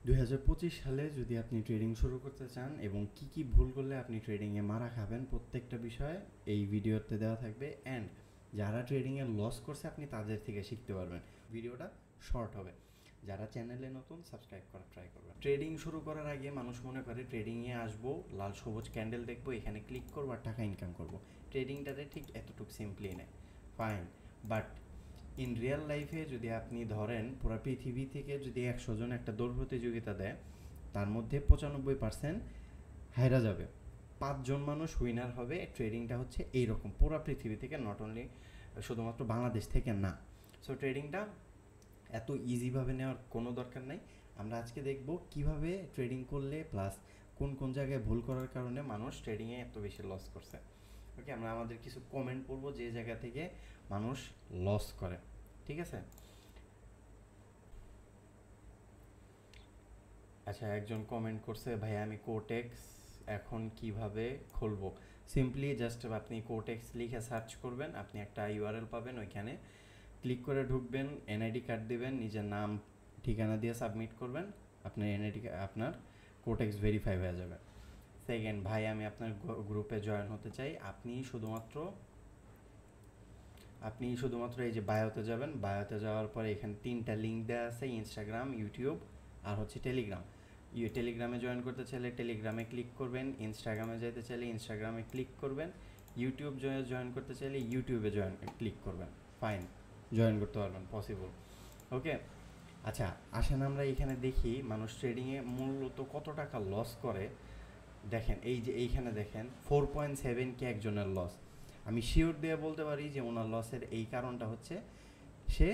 2025 সালে যদি আপনি ট্রেডিং শুরু করতে চান এবং কি ভুল করলে আপনি ট্রেডিংয়ে মারা খাবেন প্রত্যেকটা বিষয় এই ভিডিওতে দেওয়া থাকবে। অ্যান্ড যারা ট্রেডিংয়ে লস করছে আপনি তাদের থেকে শিখতে পারবেন। ভিডিওটা শর্ট হবে। যারা চ্যানেলে নতুন সাবস্ক্রাইব করার ট্রাই করবেন। ট্রেডিং শুরু করার আগে মানুষ মনে করে ট্রেডিংয়ে আসবো, লাল সবুজ ক্যান্ডেল দেখবো, এখানে ক্লিক করবো আর টাকা ইনকাম করবো। ট্রেডিংটাতে ঠিক এতটুকু সিম্পলি নেয়, ফাইন। বাট ইন রিয়েল লাইফে যদি আপনি ধরেন পুরো পৃথিবী থেকে যদি 100 জন একটা দৌড় প্রতিযোগিতা দেয়, তার মধ্যে 95% হাইরা যাবে, 5 জন মানুষ উইনার হবে। ট্রেডিংটা হচ্ছে এইরকম পুরো পৃথিবী থেকে, নট অনলি শুধুমাত্র বাংলাদেশ থেকে না। সো ট্রেডিংটা এত ইজিভাবে নেওয়ার কোনো দরকার নাই। আমরা আজকে দেখব কিভাবে ট্রেডিং করলে প্লাস কোন কোন জায়গায় ভুল করার কারণে মানুষ ট্রেডিংয়ে এত বেশি লস করছে। ওকে, আমরা আমাদের কিছু কমেন্ট পড়বো যে জায়গা থেকে মানুষ লস করে, ঠিক আছে? আচ্ছা, একজন কমেন্ট করছে, ভাই আমি কোটেক্স এখন কিভাবে খুলবো? সিম্পলি জাস্ট আপনি কোটেক্স লিখে সার্চ করবেন, আপনি একটা ইউআরএল পাবেন, ওইখানে ক্লিক করে ঢুকবেন, এনআইডি কার্ড দিবেন, নিজের নাম ঠিকানা দিয়ে সাবমিট করবেন, আপনার এনআইডি আপনার কোটেক্স ভেরিফাই হয়ে যাবে। সেকেন্ড, ভাই আমি আপনার গ্রুপে জয়েন হতে চাই। আপনি শুধুমাত্র এই যে বায়োতে যাবেন, বায়োতে যাওয়ার পরে এখানে 3টা লিঙ্ক দেওয়া আছে, ইনস্টাগ্রাম, ইউটিউব আর হচ্ছে টেলিগ্রাম। টেলিগ্রামে জয়েন করতে চাইলে টেলিগ্রামে ক্লিক করবেন, ইনস্টাগ্রামে যেতে চাইলে ইনস্টাগ্রামে ক্লিক করবেন, ইউটিউব জয়েন করতে চাইলে ইউটিউবে ক্লিক করবেন, ফাইন, জয়েন করতে পারবেন, পসিবল। ওকে, আচ্ছা আসেন আমরা এখানে দেখি মানুষ ট্রেডিংয়ে মূলত কত টাকা লস করে। দেখেন এই যে এইখানে দেখেন 4.7K একজনের লস। আমি শিওর দিয়ে বলতে পারি যে ওনার লসের এই কারণটা হচ্ছে সে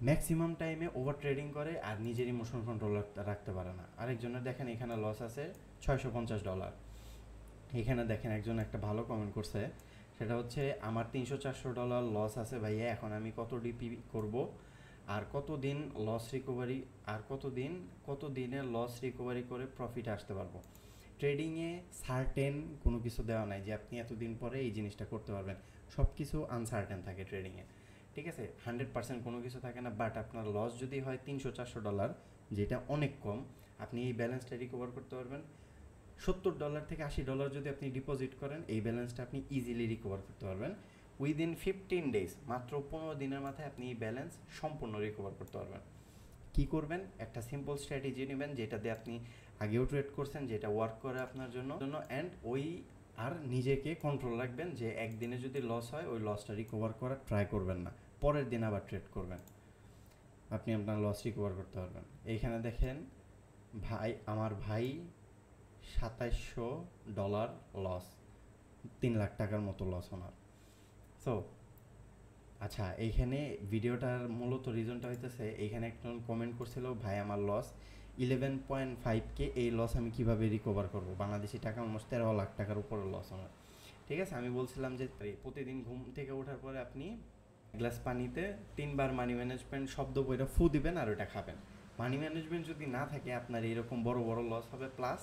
ম্যাক্সিমাম টাইমে ওভার ট্রেডিং করে আর নিজের ইমোশন কন্ট্রোল রাখতে পারে না। আরেকজনের দেখেন এখানে লস আছে $650। এখানে দেখেন একজন একটা ভালো কমেন্ট করছে, সেটা হচ্ছে আমার $300-400 লস আছে ভাইয়া, এখন আমি কত ডিপি করব আর কতদিন লস রিকভারি আর কতদিনের লস রিকভারি করে প্রফিট আসতে পারবো। ট্রেডিংয়ে সার্টেন কোনো কিছু দেওয়া নাই যে আপনি এতদিন পরে এই জিনিসটা করতে পারবেন। সব কিছু আনসার্টেন থাকে ট্রেডিংয়ে, ঠিক আছে? 100% কোনো কিছু থাকে না। বাট আপনার লস যদি হয় $300-400, যেটা অনেক কম, আপনি এই ব্যালেন্সটা রিকভার করতে পারবেন। $70 থেকে $80 যদি আপনি ডিপোজিট করেন, এই ব্যালেন্সটা আপনি ইজিলি রিকভার করতে পারবেন উইদিন 15 ডেজ। মাত্র 15 দিনের মাথায় আপনি এই ব্যালেন্স সম্পূর্ণ রিকভার করতে পারবেন। কী করবেন? একটা সিম্পল স্ট্র্যাটেজি নেবেন যেটা দিয়ে আপনি আগেও ট্রেড করছেন, যেটা ওয়ার্ক করে আপনার জন্য। অ্যান্ড ওই আর নিজেকে কন্ট্রোল রাখবেন যে একদিনে যদি লস হয় ওই লসটা রিকভার করার ট্রাই করবেন না, পরের দিন আবার ট্রেড করবেন, আপনি আপনার লস রিকভার করতে পারবেন। এইখানে দেখেন আমার ভাই $2700 লস, 3 লাখ টাকার মতো লস ওনার। সো আচ্ছা, এইখানে ভিডিওটার মূলত রিজনটা হইতেছে, এইখানে একজন কমেন্ট করছিল, ভাই আমার লস 11.5K, এই লস আমি কিভাবে রিকভার করব? বাংলাদেশি টাকা অলমোস্ট 13 লাখ টাকার উপরে লস আমার। ঠিক আছে, আমি বলছিলাম যে প্রতিদিন ঘুম থেকে ওঠার পরে আপনি গ্লাস পানিতে 3বার মানি ম্যানেজমেন্ট শব্দ বইটা ফু দিবেন আর ওটা খাবেন। মানি ম্যানেজমেন্ট যদি না থাকে আপনার এরকম বড় বড় লস হবে, প্লাস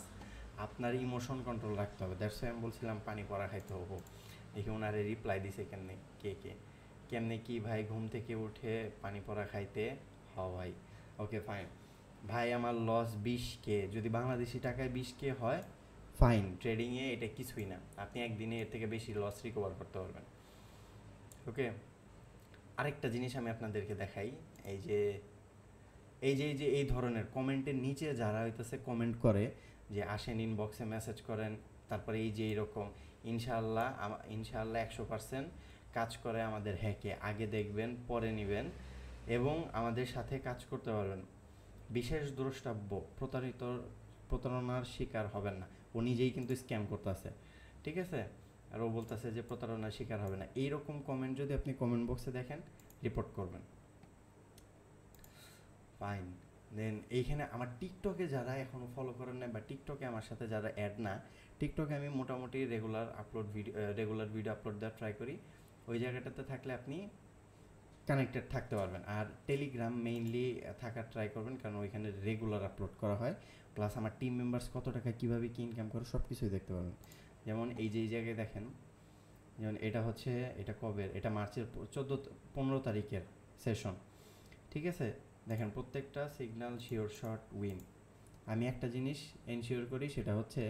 আপনার ইমোশন কন্ট্রোল রাখতে হবে। দ্যাটস আমি বলছিলাম পানি পড়া খাইতে হবো। দেখি ওনারে রিপ্লাই দিছে কেমনে, কেমনে কি ভাই ঘুম থেকে উঠে পানি পড়া খাইতে হয়? ওকে ফাইন, ভাই আমার লস 20K, যদি বাংলাদেশি টাকায় 20K হয় ফাইন, ট্রেডিংয়ে এটা কিছুই না, আপনি একদিনে এর থেকে বেশি লস রিকভার করতে পারবেন। ওকে, আরেকটা জিনিস আমি আপনাদেরকে দেখাই। এই যে এই ধরনের কমেন্টের নিচে যারা হইতেছে কমেন্ট করে যে আসেন ইনবক্সে মেসেজ করেন, তারপরে এই যে এইরকম ইনশাআল্লাহ 100% কাজ করে আমাদের হ্যাকে, আগে দেখবেন পরে নেবেন এবং আমাদের সাথে কাজ করতে পারবেন, বিশেষ দ্রষ্টব্য, প্রতারণার শিকার হবেন না। ও নিজেই কিন্তু স্ক্যাম করতেছে, ঠিক আছে? আর ও বলতেছে যে প্রতারণার শিকার হবে না। এইরকম কমেন্ট যদি আপনি কমেন্ট বক্সে দেখেন, রিপোর্ট করবেন, ফাইন। দেন এইখানে আমার টিকটকে যারা এখনও ফলো করেন না বা টিকটকে আমার সাথে যারা অ্যাড না, টিকটকে আমি মোটামুটি রেগুলার ভিডিও আপলোড দেওয়ার ট্রাই করি। ওই জায়গাটাতে থাকলে আপনি কানেক্টেড থাকতে পারবেন। আর টেলিগ্রাম মেইনলি থাকার ট্রাই করবেন, কারণ ওইখানে রেগুলার আপলোড করা হয়, প্লাস আমার টিম মেম্বার্স কত টাকা কীভাবে কী ইনকাম করে সব কিছুই দেখতে পারবেন। যেমন এই জায়গায় দেখেন, যেমন এটা কবে, এটা মার্চের 15 তারিখের সেশন, ঠিক আছে? দেখেন প্রত্যেকটা সিগন্যাল শিওর শট উইন। আমি একটা জিনিস এনশিওর করি, সেটা হচ্ছে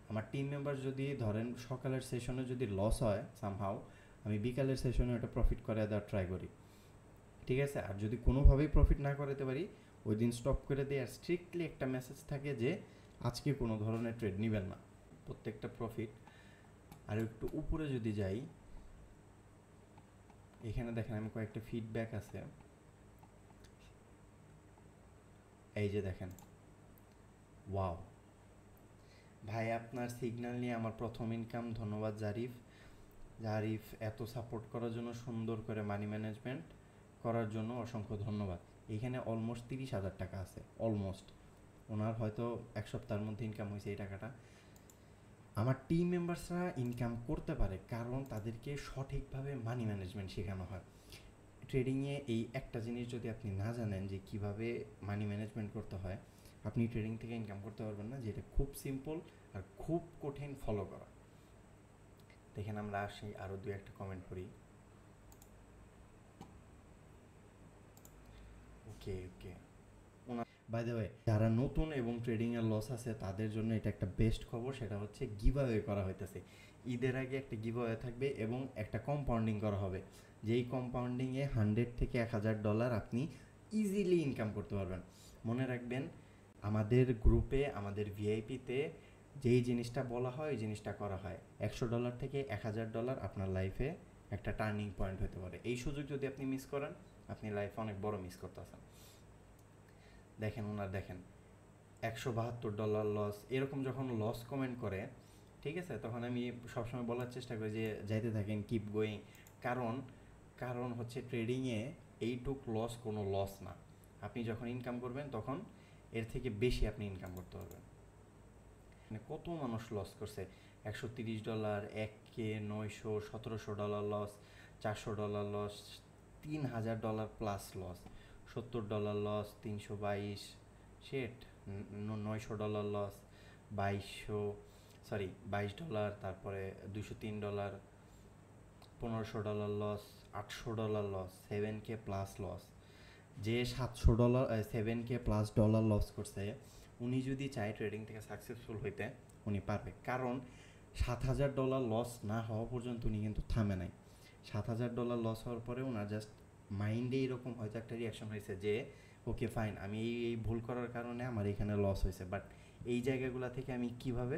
আমার টিম মেম্বার যদি ধরেন সকালের সেশনে যদি লস হয় সামহাও, আমি বিকালের সেশনে ওটা প্রফিট করে দেওয়ার ট্রাই করি, ঠিক আছে? আর যদি কোনোভাবেই প্রফিট না করাতে পারি ওই দিন স্টপ করে দিই। আর স্ট্রিক্টলি একটা মেসেজ থাকে যে আজকে কোনো ধরনের ট্রেড নেবেন না, প্রত্যেকটা প্রফিট। আর একটু উপরে যদি যাই, এখানে দেখেন আমি কয়েকটা ফিডব্যাক আছে, এই যে দেখেন, ওয়াও ভাই আপনার সিগন্যাল নিয়ে আমার প্রথম ইনকাম, ধন্যবাদ জারিফ। জারিফ এত সাপোর্ট করার জন্য, সুন্দর করে মানি ম্যানেজমেন্ট করার জন্য অসংখ্য ধন্যবাদ। এখানে অলমোস্ট 30,000 টাকা আছে, অলমোস্ট। ওনার হয়তো এক সপ্তাহের মধ্যে ইনকাম হয়েছে এই টাকাটা। আমার টিম মেম্বার্সরা ইনকাম করতে পারে কারণ তাদেরকে সঠিকভাবে মানি ম্যানেজমেন্ট শেখানো হয়। ট্রেডিংয়ে এই একটা জিনিস যদি আপনি না জানেন যে কিভাবে মানি ম্যানেজমেন্ট করতে হয়, আপনি ট্রেডিং থেকে ইনকাম করতে পারবেন না, যেটা খুব সিম্পল আর খুব কঠিন ফলো করা। দেখেন আমরা আসি আরও দু একটা কমেন্ট করি। ওকে ওকে, বাই দ্য ওয়ে যারা নতুন এবং ট্রেডিংয়ের লস আছে তাদের জন্য এটা একটা বেস্ট খবর, সেটা হচ্ছে গিভঅ্যাওয়ে করা হইতেছে। ঈদের আগে একটা গিভঅ্যাওয়ে থাকবে এবং একটা কম্পাউন্ডিং করা হবে, যেই কম্পাউন্ডিংয়ে $100 থেকে $1,000 আপনি ইজিলি ইনকাম করতে পারবেন। মনে রাখবেন আমাদের গ্রুপে, আমাদের ভিআইপিতে যেই জিনিসটা বলা হয় ওই জিনিসটা করা হয়। $100 থেকে $1,000 আপনার লাইফে একটা টার্নিং পয়েন্ট হতে পারে। এই সুযোগ যদি আপনি মিস করেন, আপনি লাইফে অনেক বড় মিস করতেছেন। দেখেন ওনার দেখেন $172 লস, এরকম যখন লস কমেন্ট করে, ঠিক আছে, তখন আমি সবসময় বলার চেষ্টা করি যে যাইতে থাকেন, কিপ গোয়িং। কারণ কারণ হচ্ছে ট্রেডিংয়ে এইটুক লস কোনো লস না। আপনি যখন ইনকাম করবেন তখন এর থেকে বেশি আপনি ইনকাম করতে পারবেন। মানে কত মানুষ লস করছে, $130, $1K, $900, $1,700 loss, $400 loss, $3,000 plus loss, $70 loss, 322 শেট, $900 লস, 22 তারপরে $203, $1,500 loss, $800 loss, 7K plus loss. যে $700 7K প্লাস ডলার লস করছে, উনি যদি চায় ট্রেডিং থেকে সাকসেসফুল হইতে উনি পারবে। কারণ $7,000 লস না হওয়া পর্যন্ত উনি কিন্তু থামে নাই। $7,000 লস হওয়ার পরে ওনার জাস্ট মাইন্ডে এরকম হয়তো একটা রিয়াকশন হয়েছে যে ওকে ফাইন, আমি এই ভুল করার কারণে আমার এখানে লস হয়েছে, বাট এই জায়গাগুলো থেকে আমি কিভাবে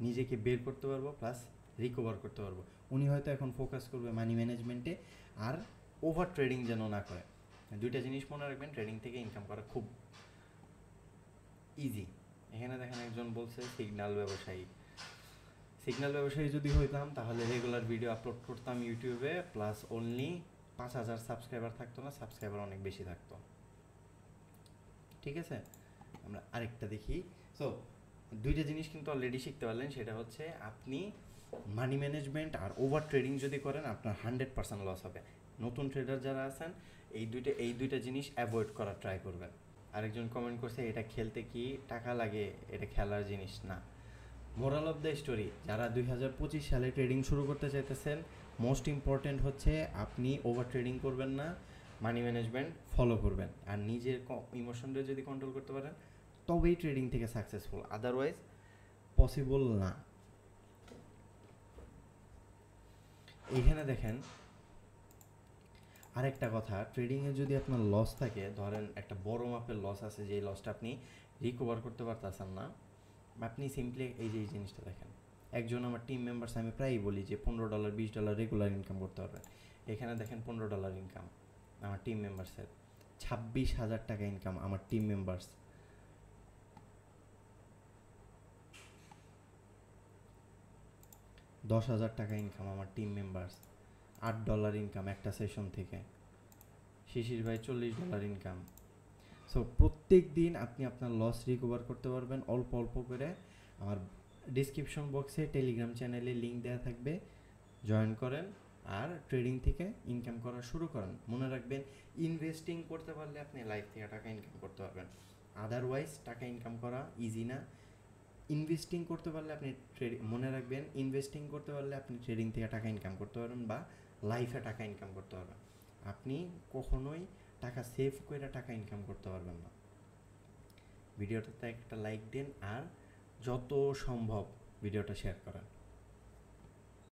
নিজেকে বের করতে পারবো প্লাস রিকভার করতে পারবো। উনি হয়তো এখন ফোকাস করবে মানি ম্যানেজমেন্টে, আর ওভার ট্রেডিং যেন না করে। দুইটা জিনিস মনে রাখবেন, ট্রেডিং থেকে ইনকাম করা খুব ইজি। এখানে দেখেন একজন বলছে সিগন্যাল ব্যবসায়ী। সিগন্যাল ব্যবসায়ী যদি হইতাম তাহলে রেগুলার ভিডিও আপলোড করতাম ইউটিউবে, প্লাস অনলি 5,000 সাবস্ক্রাইবার থাকতো না, সাবস্ক্রাইবার অনেক বেশি থাকতো, ঠিক আছে? আমরা আরেকটা দেখি। সো দুইটা জিনিস কিন্তু অলরেডি শিখতে পারলেন, সেটা হচ্ছে আপনি মানি ম্যানেজমেন্ট আর ওভার ট্রেডিং যদি করেন আপনার 100% লস হবে। নতুন ট্রেডার যারা আছেন এই দুইটা জিনিস অ্যাভয়েড করার ট্রাই করবেন। আরেকজন কমেন্ট করছে এটা খেলতে কি টাকা লাগে, এটা খেলার জিনিস না। মোরাল অফ দ্য স্টোরি, যারা 2025 সালে ট্রেডিং শুরু করতে চাইতেছেন, মোস্ট ইম্পর্ট্যান্ট হচ্ছে আপনি ওভার ট্রেডিং করবেন না, মানি ম্যানেজমেন্ট ফলো করবেন, আর নিজের ইমোশনটা যদি কন্ট্রোল করতে পারেন তবেই ট্রেডিং থেকে সাকসেসফুল, আদারওয়াইজ পসিবল না। এইখানে দেখেন আরেকটা কথা, ট্রেডিংয়ে যদি আপনার লস থাকে, ধরেন একটা বড় মাপের লস আছে, যে লসটা আপনি রিকভার করতে পারতেছেন না, আপনি সিম্পলি এই যে এই জিনিসটা দেখেন, একজন আমার টিম মেম্বার্স, আমি প্রায়ই বলি যে $15 $20 রেগুলার ইনকাম করতে পারবেন। এখানে দেখেন $15 ইনকাম আমার টিম মেম্বার্সের, 26,000 টাকা ইনকাম আমার টিম মেম্বার্স, $10,000 ইনকাম আমার টিম মেম্বার্স, $8 ইনকাম একটা সেশন থেকে, শিশির ভাই $40 ইনকাম। সো প্রত্যেক দিন আপনি আপনার লস রিকভার করতে পারবেন অল্প অল্প করে। আমার ডিসক্রিপশন বক্সে টেলিগ্রাম চ্যানেলে লিঙ্ক দেওয়া থাকবে, জয়েন করেন আর ট্রেডিং থেকে ইনকাম করা শুরু করেন। মনে রাখবেন ইনভেস্টিং করতে পারলে আপনি লাইফ থেকে টাকা ইনকাম করতে পারবেন, আদারওয়াইজ টাকা ইনকাম করা ইজি না। ইনভেস্টিং করতে পারলে আপনি মনে রাখবেন ইনভেস্টিং করতে পারলে আপনি ট্রেডিং থেকে টাকা ইনকাম করতে পারবেন বা লাইফে টাকা ইনকাম করতে পারবেন। আপনি কখনোই টাকা সেভ করে টাকা ইনকাম করতে পারবেন না। ভিডিওটাতে একটা লাইক দিন আর যত সম্ভব ভিডিওটা শেয়ার করেন।